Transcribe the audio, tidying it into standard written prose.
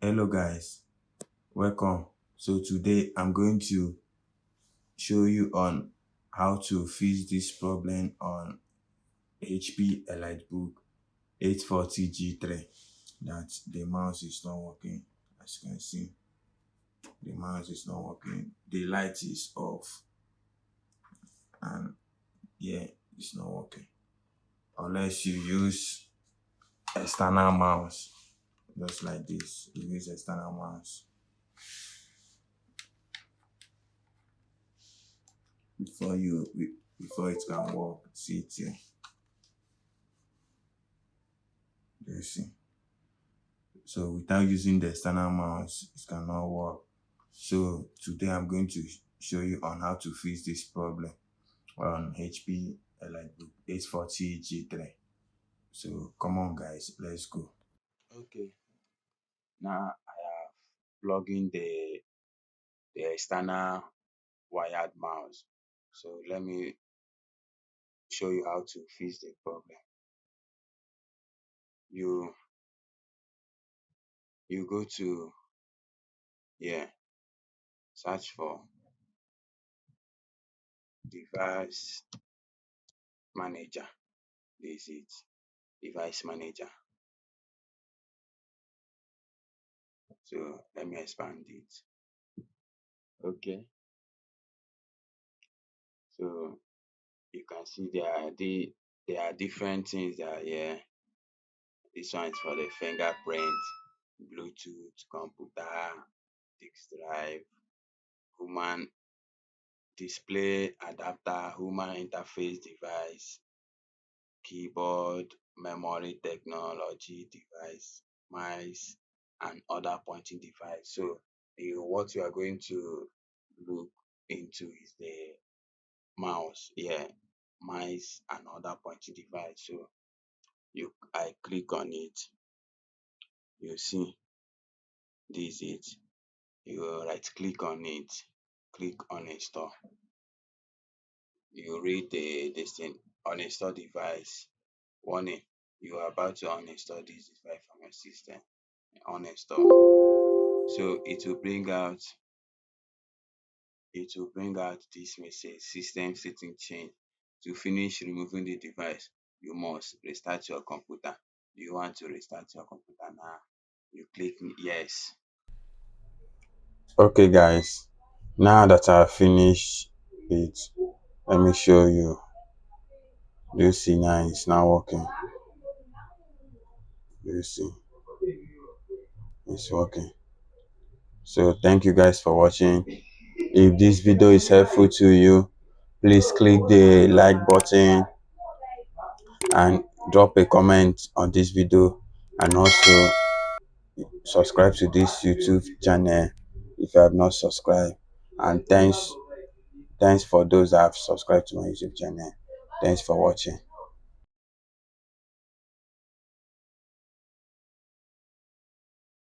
Hello guys, welcome. So today I'm going to show you on how to fix this problem on HP Elitebook 840G3 that the mouse is not working. As you can see, the mouse is not working. The light is off and yeah, it's not working unless you use external mouse just like this. You use external mouse before it can work. See it here. You see. So without using the external mouse, it cannot work. So today I'm going to show you on how to fix this problem on HP Elitebook 840G3. So come on guys, let's go. Okay, now I have plugged in the external wired mouse. So let me show you how to fix the problem. You go to here, search for device manager. This is it, device manager. So let me expand it. Okay, so you can see there are different things that are here. This one is for the fingerprint, Bluetooth, computer, disk drive, human display adapter, human interface device, keyboard, memory technology device, mice, and other pointing device. So what you are going to look into is the mouse here, mice and other pointing device. So I click on it, you see this is it. You right click on it, click on install. You read this thing, uninstall device. Warning, you are about to uninstall this device from your system. Uninstall. So it will bring out this message, system setting change. To finish removing the device, you must restart your computer. Do you want to restart your computer now? You click yes. Okay guys, now that I finished it, let me show you. You see now it's not working. You see it's working. So thank you guys for watching. If this video is helpful to you, please click the like button and drop a comment on this video, and also subscribe to this YouTube channel if you have not subscribed. And thanks for those that have subscribed to my YouTube channel. Thanks for watching.